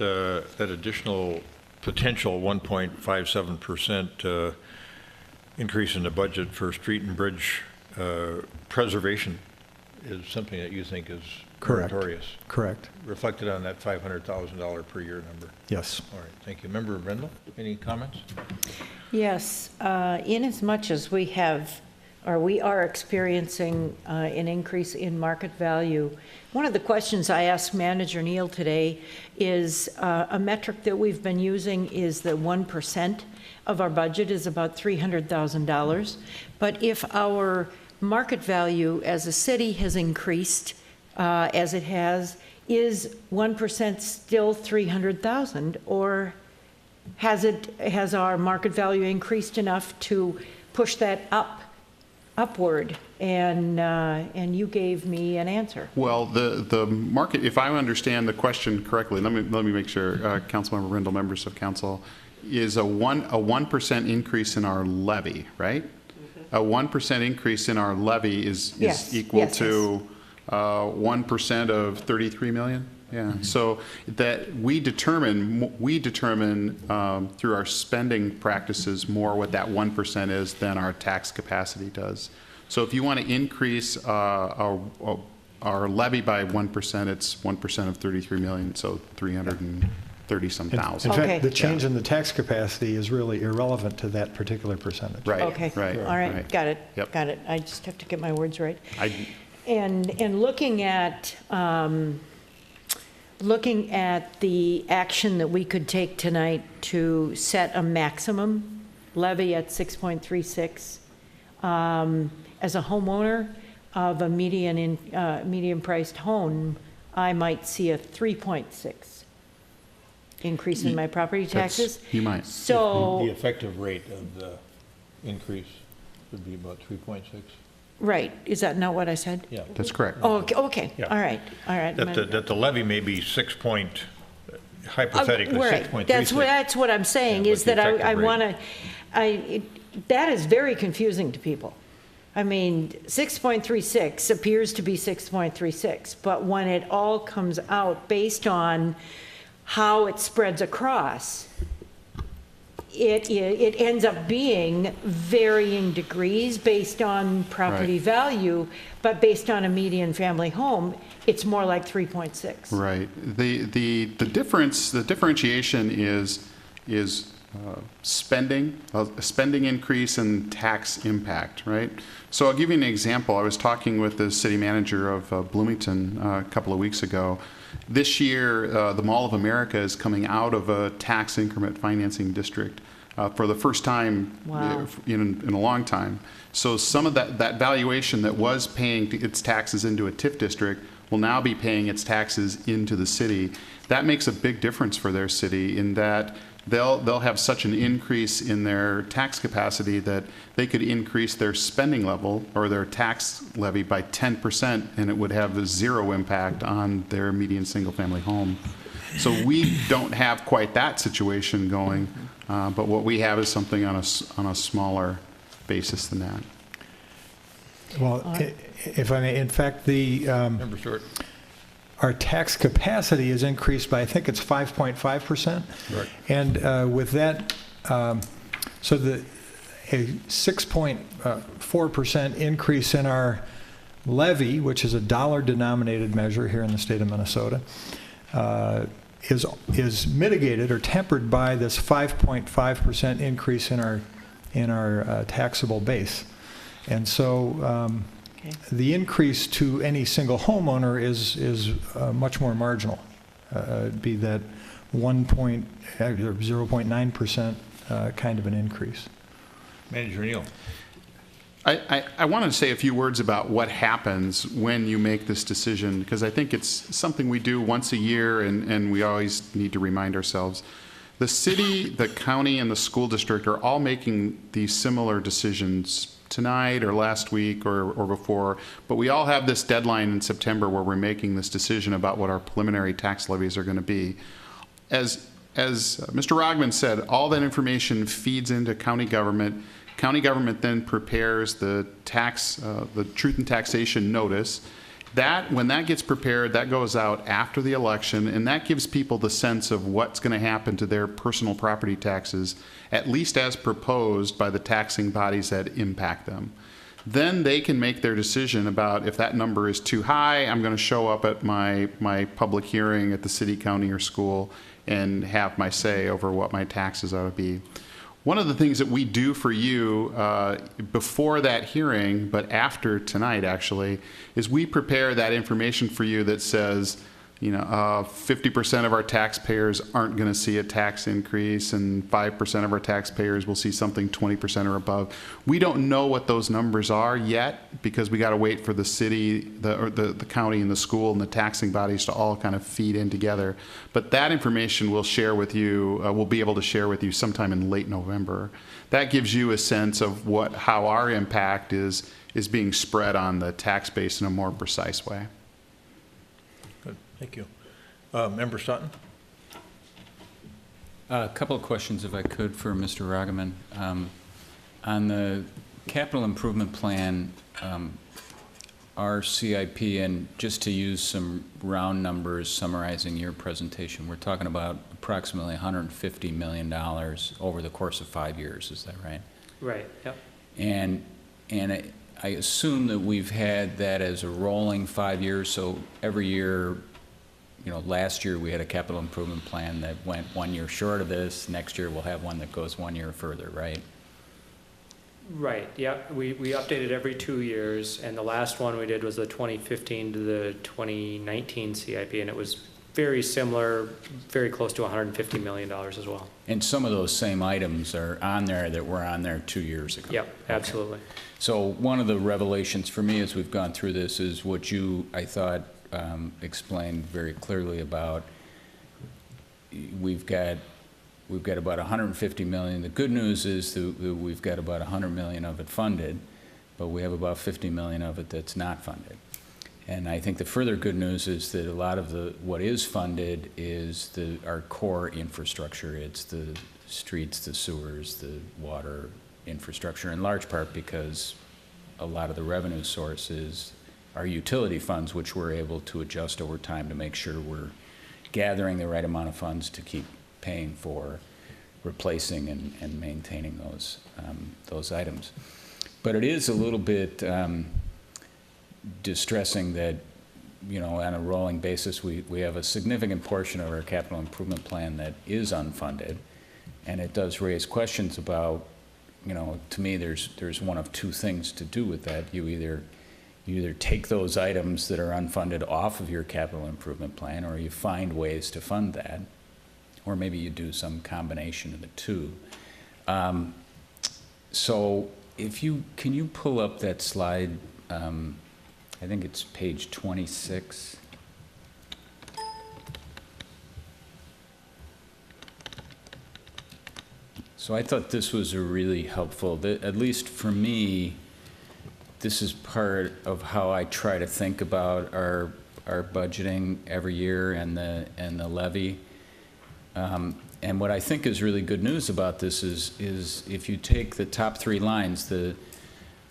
additional potential 1.57% increase in the budget for street and bridge preservation is something that you think is meritorious. Correct. Reflected on that $500,000 per year number. Yes. All right. Thank you. Member Brindle, any comments? Yes, in as much as we are experiencing an increase in market value, one of the questions I asked Manager Neal today is a metric that we've been using is the 1% of our budget is about $300,000. But if our market value as a city has increased as it has, is 1% still 300,000, or has our market value increased enough to push that upward? And you gave me an answer. Well, the market, if I understand the question correctly, let me make sure, Councilmember Rindle, members of council, is a 1% increase in our levy, right? Mm-hmm. A 1% increase in our levy is equal to 1% of 33 million. Yeah. Mm-hmm. So that we determine through our spending practices more what that 1% is than our tax capacity does. So if you want to increase our levy by 1%, it's 1% of 33 million, so 330-some thousand. In fact, the change in the tax capacity is really irrelevant to that particular percentage. Right. Okay. Right. All right. Right. Got it. Yep. Got it. I just have to get my words right. And looking at the action that we could take tonight to set a maximum levy at 6.36, as a homeowner of a medium-priced home, I might see a 3.6 increase in my property taxes. You might. So The effective rate of the increase would be about 3.6. right, is that not what I said? Yeah. That's correct. Oh, okay. Yeah. All right. That the levy may be hypothetically Right. 6.36. That's what I'm saying, Yeah, is but the that I effective want to, that is very confusing to people. I mean, 6.36 appears to be 6.36, but when it all comes out based on how it spreads across, it ends up being varying degrees based on property Right. value, but based on a median family home, it's more like 3.6. Right. The differentiation is spending, a spending increase and tax impact, right? So I'll give you an example. I was talking with the city manager of Bloomington a couple of weeks ago. This year, the Mall of America is coming out of a tax increment financing district. for the first time Wow. in a long time. So some of that valuation that was paying its taxes into a TIF district will now be paying its taxes into the city. That makes a big difference for their city in that they'll have such an increase in their tax capacity that they could increase their spending level or their tax levy by 10%, and it would have a zero impact on their median single-family home. So we don't have quite that situation going, but what we have is something on a smaller basis than that. Well, if I may, in fact, Member Stewart. our tax capacity is increased by, I think it's 5.5%. Right. And with that, so a 6.4% increase in our levy, which is a dollar-denominated measure here in the state of Minnesota, is mitigated or tempered by this 5.5% increase in our taxable base. And so the increase to any single homeowner is much more marginal. It'd be that 0.9% kind of an increase. Manager Neal. I wanted to say a few words about what happens when you make this decision, because I think it's something we do once a year, and we always need to remind ourselves. The city, the county, and the school district are all making these similar decisions tonight or last week or before, but we all have this deadline in September where we're making this decision about what our preliminary tax levies are going to be. As Mr. Rogman said, all that information feeds into county government. County government then prepares the truth and taxation notice. When that gets prepared, that goes out after the election, and that gives people the sense of what's going to happen to their personal property taxes, at least as proposed by the taxing bodies that impact them. Then they can make their decision about if that number is too high, I'm going to show up at my public hearing at the city, county, or school and have my say over what my taxes ought to be. One of the things that we do for you before that hearing, but after tonight actually, is we prepare that information for you that says, 50% of our taxpayers aren't going to see a tax increase, and 5% of our taxpayers will see something 20% or above. We don't know what those numbers are yet because we got to wait for the city, the county, and the school and the taxing bodies to all kind of feed in together. But that information we'll share with you. We'll be able to share with you sometime in late November. That gives you a sense of how our impact is being spread on the tax base in a more precise way. Good, thank you. Member Sutton? A couple of questions, if I could, for Mr. Ragaman. On the capital improvement plan, our CIP, and just to use some round numbers summarizing your presentation, we're talking about approximately $150 million over the course of 5 years. Is that right? Right, yep. And I assume that we've had that as a rolling 5 years, so every year, last year we had a capital improvement plan that went 1 year short of this. Next year we'll have one that goes 1 year further, right? Right, yeah, we updated every 2 years, and the last one we did was the 2015 to the 2019 CIP, and it was very similar, very close to $150 million as well. And some of those same items are on there that were on there 2 years ago. Yep, absolutely. Okay. So one of the revelations for me as we've gone through this is what you, I thought, explained very clearly about we've got about $150 million. The good news is that we've got about $100 million of it funded, but we have about $50 million of it that's not funded. And I think the further good news is that a lot of what is funded is our core infrastructure. It's the streets, the sewers, the water infrastructure, in large part because a lot of the revenue sources are utility funds, which we're able to adjust over time to make sure we're gathering the right amount of funds to keep paying for replacing and maintaining those items. But it is a little bit distressing that, on a rolling basis, we have a significant portion of our capital improvement plan that is unfunded, and it does raise questions about, to me, there's one of two things to do with that. You either take those items that are unfunded off of your capital improvement plan, or you find ways to fund that, or maybe you do some combination of the two. So if you, can you pull up that slide? I think it's page 26. So I thought this was a really helpful, at least for me, this is part of how I try to think about our budgeting every year and the levy. And what I think is really good news about this is if you take the top three lines, the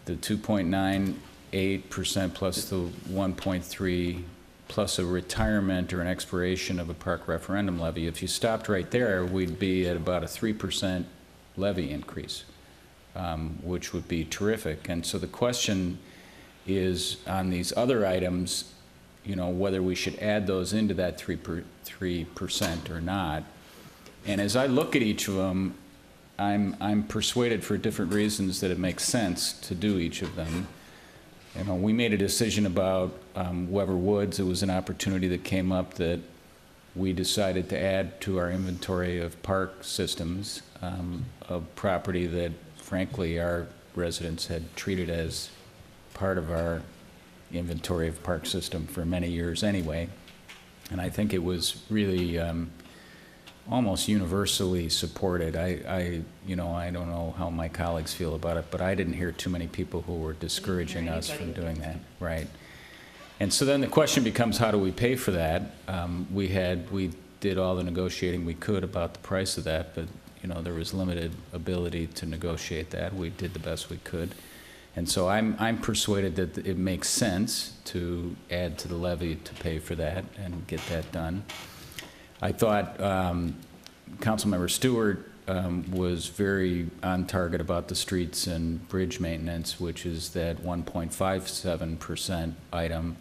2.98% plus the 1.3 plus a retirement or an expiration of a park referendum levy, if you stopped right there, we'd be at about a 3% levy increase, which would be terrific. And so the question is on these other items, you know, whether we should add those into that 3% or not. And as I look at each of them, I'm persuaded for different reasons that it makes sense to do each of them. You know, we made a decision about Weber Woods. It was an opportunity that came up that we decided to add to our inventory of park systems, a property that, frankly, our residents had treated as part of our inventory of park system for many years anyway. And I think it was really almost universally supported. You know, I don't know how my colleagues feel about it, but I didn't hear too many people who were discouraging us from doing that, right? And so then the question becomes, how do we pay for that? We did all the negotiating we could about the price of that, but you know, there was limited ability to negotiate that. We did the best we could. And so I'm persuaded that it makes sense to add to the levy to pay for that and get that done. I thought Councilmember Stewart was very on target about the streets and bridge maintenance, which is that 1.57% item.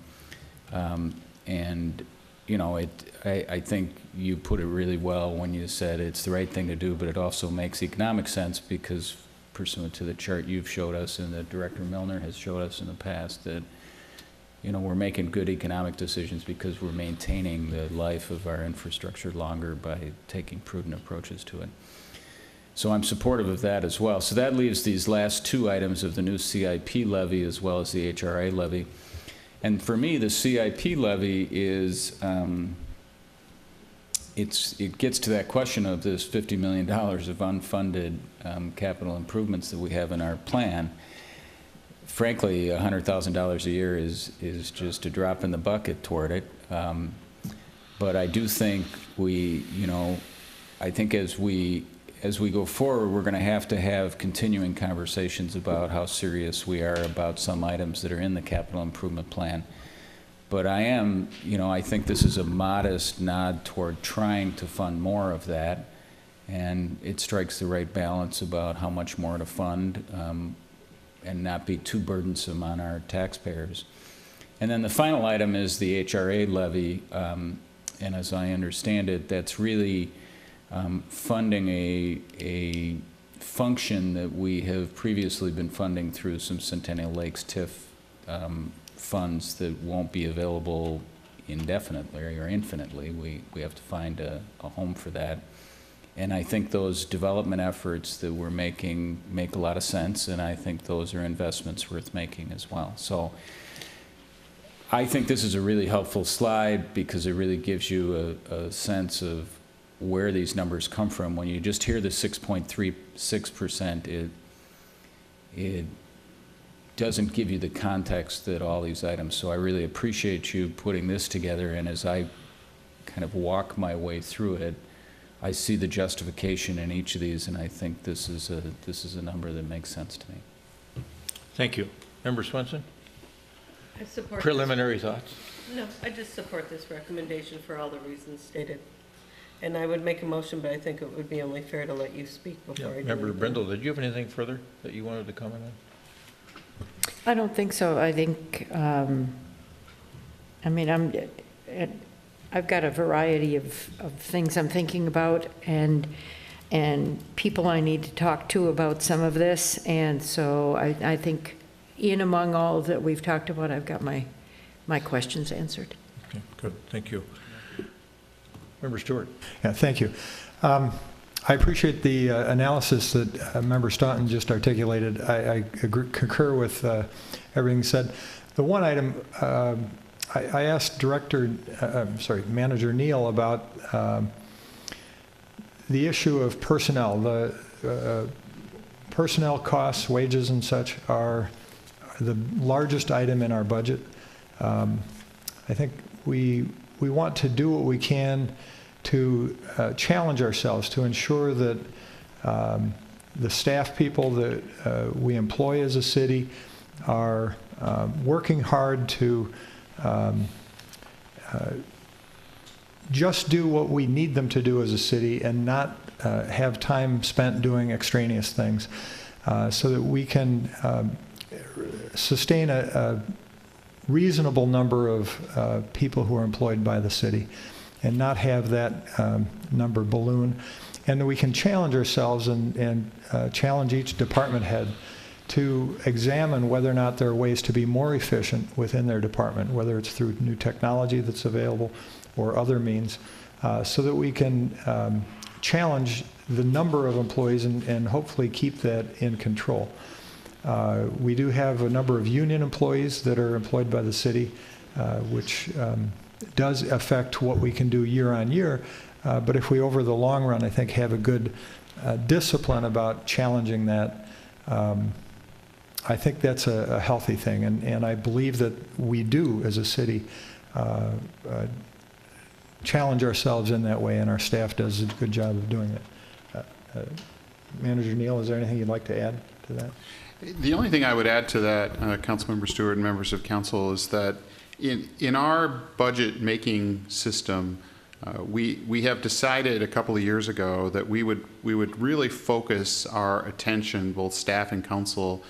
And you know, I think you put it really well when you said it's the right thing to do, but it also makes economic sense because pursuant to the chart you've showed us and that Director Milner has showed us in the past, that you know, we're making good economic decisions because we're maintaining the life of our infrastructure longer by taking prudent approaches to it. So I'm supportive of that as well. So that leaves these last two items of the new CIP levy as well as the HRA levy. And for me, the CIP levy is, it gets to that question of this $50 million of unfunded capital improvements that we have in our plan. Frankly, $100,000 a year is just a drop in the bucket toward it. But I do think I think as we go forward, we're going to have continuing conversations about how serious we are about some items that are in the capital improvement plan. But I think this is a modest nod toward trying to fund more of that, and it strikes the right balance about how much more to fund and not be too burdensome on our taxpayers. And then the final item is the HRA levy, and as I understand it, that's really funding a function that we have previously been funding through some Centennial Lakes TIF funds that won't be available indefinitely or infinitely. We have to find a home for that. And I think those development efforts that we're making make a lot of sense, and I think those are investments worth making as well. So I think this is a really helpful slide because it really gives you a sense of where these numbers come from. When you just hear the 6.36%, it doesn't give you the context that all these items. So I really appreciate you putting this together, and as I kind of walk my way through it, I see the justification in each of these, and I think this is a number that makes sense to me. Thank you. Member Swenson? I support Preliminary thoughts? No, I just support this recommendation for all the reasons stated. And I would make a motion, but I think it would be only fair to let you speak before I do. Member Brindle, did you have anything further that you wanted to comment on? I don't think so. I think, I've got a variety of things I'm thinking about and people I need to talk to about some of this. And so I think in among all that we've talked about, I've got my questions answered. Okay, good. Thank you. Member Stewart. Yeah, thank you. I appreciate the analysis that Member Staunton just articulated. I concur with everything said. The one item, I asked Manager Neal about the issue of personnel. The personnel costs, wages and such are the largest item in our budget. I think we want to do what we can to challenge ourselves, to ensure that the staff people that we employ as a city are working hard to just do what we need them to do as a city and not have time spent doing extraneous things, so that we can sustain a reasonable number of people who are employed by the city and not have that number balloon, and that we can challenge ourselves and challenge each department head to examine whether or not there are ways to be more efficient within their department, whether it's through new technology that's available or other means, so that we can challenge the number of employees and hopefully keep that in control. We do have a number of union employees that are employed by the city, which does affect what we can do year on year. But if we, over the long run, I think, have a good discipline about challenging that, I think that's a healthy thing. And I believe that we do, as a city, challenge ourselves in that way, and our staff does a good job of doing it. Manager Neal, is there anything you'd like to add to that? The only thing I would add to that, Councilmember Stewart and members of council, is that in our budget making system, we have decided a couple of years ago that we would really focus our attention, both staff and council,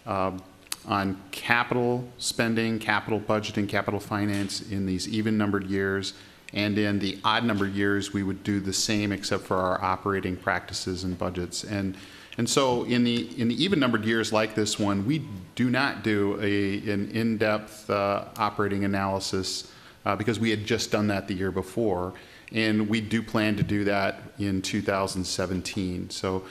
on capital spending, capital budgeting, capital finance in these even-numbered years, and in the odd-numbered years we would do the same, except for our operating practices and budgets. And so in the even-numbered years like this one, we do not do an in-depth operating analysis because we had just done that the year before, and we do plan to do that in 2017. So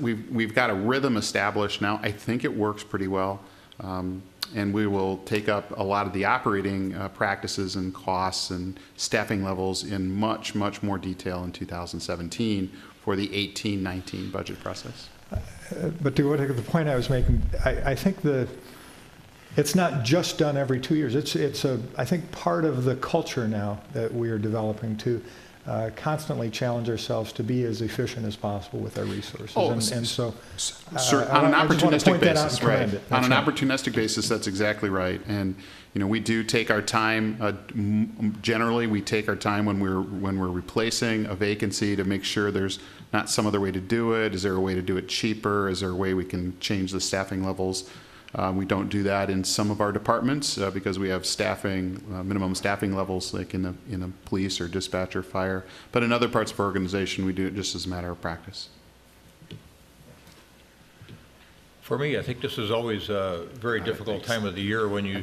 we've got a rhythm established now. I think it works pretty well, and we will take up a lot of the operating practices and costs and staffing levels in much more detail in 2017 for the 18-19 budget process. But to the point I was making, I think it's not just done every 2 years. It's I think part of the culture now that we are developing to constantly challenge ourselves to be as efficient as possible with our resources. On an opportunistic basis, right? On an opportunistic basis, that's exactly right. And we do take our time. Generally, we take our time when we're replacing a vacancy to make sure there's not some other way to do it. Is there a way to do it cheaper? Is there a way we can change the staffing levels? We don't do that in some of our departments because we have minimum staffing levels, like in the police or dispatch or fire. But in other parts of our organization, we do it just as a matter of practice. For me, I think this is always a very difficult time of the year when you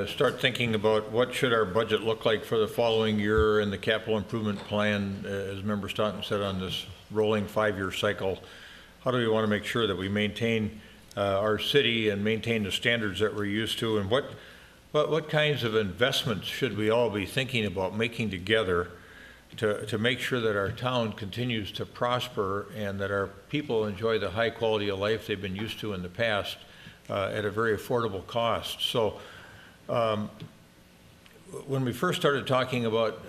start thinking about what should our budget look like for the following year and the capital improvement plan, as Member Staunton said, on this rolling 5-year cycle. How do we want to make sure that we maintain our city and maintain the standards that we're used to, and what kinds of investments should we all be thinking about making together to make sure that our town continues to prosper and that our people enjoy the high quality of life they've been used to in the past at a very affordable cost. So when we first started talking about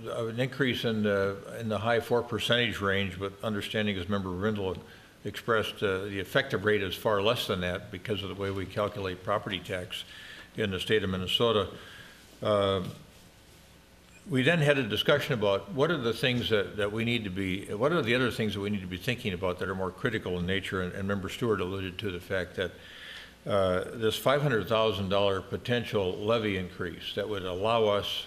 an increase in the high 4% range, but understanding, as Member Rindle expressed, the effective rate is far less than that because of the way we calculate property tax in the state of Minnesota. We then had a discussion about what are the things that we need to be, what are the other things that we need to be thinking about that are more critical in nature, and Member Stewart alluded to the fact that this $500,000 potential levy increase that would allow us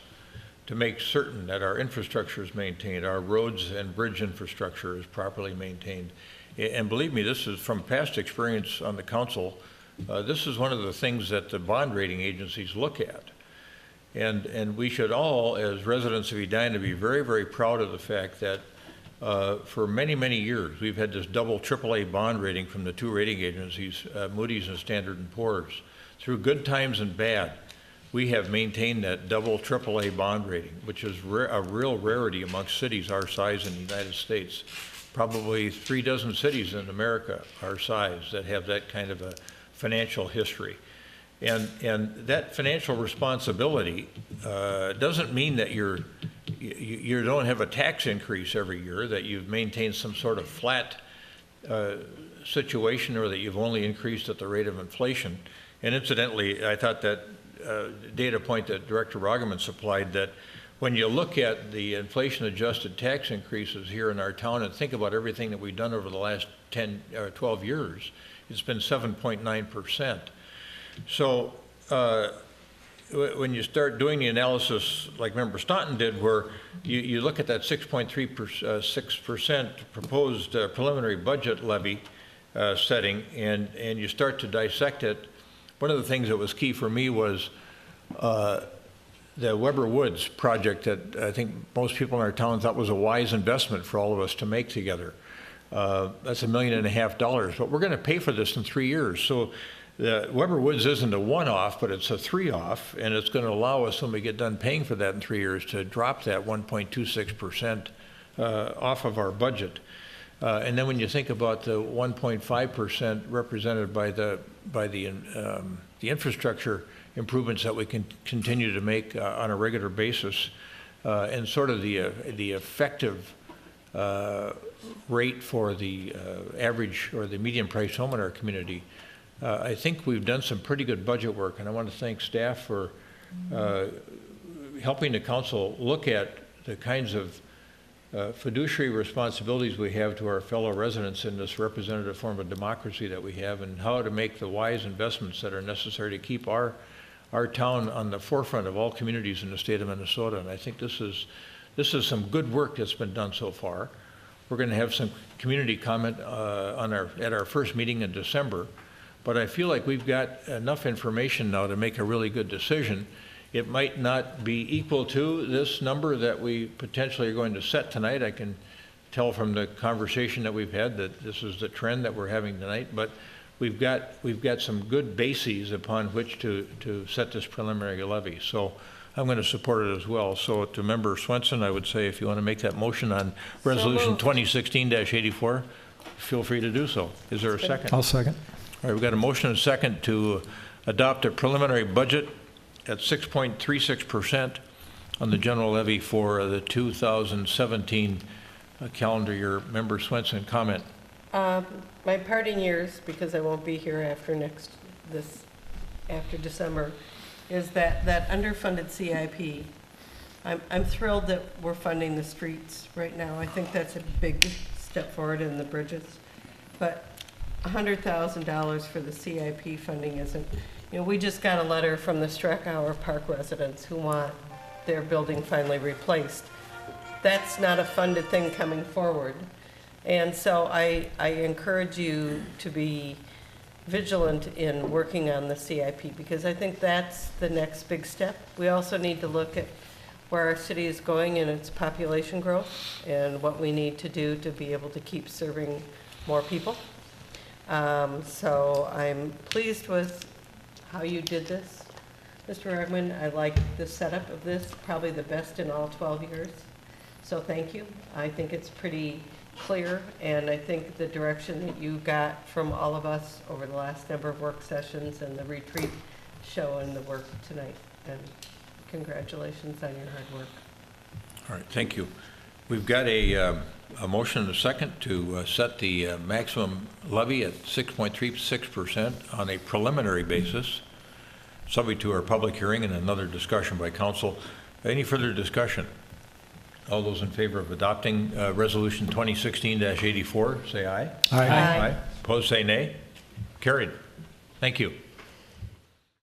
to make certain that our infrastructure is maintained, our roads and bridge infrastructure is properly maintained. And believe me, this is from past experience on the council, this is one of the things that the bond rating agencies look at. And we should all, as residents of Edina, be very, very proud of the fact that for many, many years. We've had this double AAA bond rating from the two rating agencies, Moody's and Standard & Poor's. Through good times and bad, we have maintained that double AAA bond rating, which is a real rarity amongst cities our size in the United States. Probably 3 dozen cities in America our size that have that kind of a financial history. And that financial responsibility doesn't mean that you don't have a tax increase every year, that you've maintained some sort of flat situation, or that you've only increased at the rate of inflation. And incidentally, I thought that data point that Director Roggeman supplied, that when you look at the inflation-adjusted tax increases here in our town and think about everything that we've done over the last 10 or 12 years, it's been 7.9%. So when you start doing the analysis like Member Staunton did, where you look at that 6.36% proposed preliminary budget levy setting, and you start to dissect it, one of the things that was key for me was the Weber Woods project that I think most people in our town thought was a wise investment for all of us to make together. That's $1.5 million, but we're going to pay for this in 3 years. So the Weber Woods isn't a one-off, but it's a 3-off, and it's going to allow us, when we get done paying for that in 3 years, to drop that 1.26% off of our budget. And then when you think about the 1.5% represented by the infrastructure improvements that we can continue to make on a regular basis, and sort of the effective rate for the average or the median price home in our community, I think we've done some pretty good budget work, and I want to thank staff for helping the council look at the kinds of fiduciary responsibilities we have to our fellow residents in this representative form of democracy that we have, and how to make the wise investments that are necessary to keep our town on the forefront of all communities in the state of Minnesota. And I think this is some good work that's been done so far. We're going to have some community comment at our first meeting in December, but I feel like we've got enough information now to make a really good decision. It might not be equal to this number that we potentially are going to set tonight. I can tell from the conversation that we've had that this is the trend that we're having tonight, but we've got some good bases upon which to set this preliminary levy. So I'm going to support it as well. So to Member Swenson, I would say if you want to make that motion on Resolution 2016-84, feel free to do so. Is there a second? I'll second. All right, we've got a motion and a second to adopt a preliminary budget at 6.36% on the general levy for the 2017 calendar year. Member Swenson, comment. My parting years, because I won't be here after December, is that underfunded CIP. I'm thrilled that we're funding the streets right now. I think that's a big step forward in the bridges, but $100,000 for the CIP funding isn't. You know, we just got a letter from the Streckauer Park residents who want their building finally replaced. That's not a funded thing coming forward. And so I encourage you to be vigilant in working on the CIP, because I think that's the next big step. We also need to look at where our city is going in its population growth and what we need to do to be able to keep serving more people. So I'm pleased with how you did this, Mr. Roggeman. I like the setup of this, probably the best in all 12 years. So thank you. I think it's pretty clear, and I think the direction that you got from all of us over the last number of work sessions and the retreat show in the work tonight. And congratulations on your hard work. All right, thank you. We've got a motion and a second to set the maximum levy at 6.36% on a preliminary basis, subject to our public hearing and another discussion by council. Any further discussion? All those in favor of adopting Resolution 2016-84, say aye. Aye. Opposed, say nay. Carried. Thank you.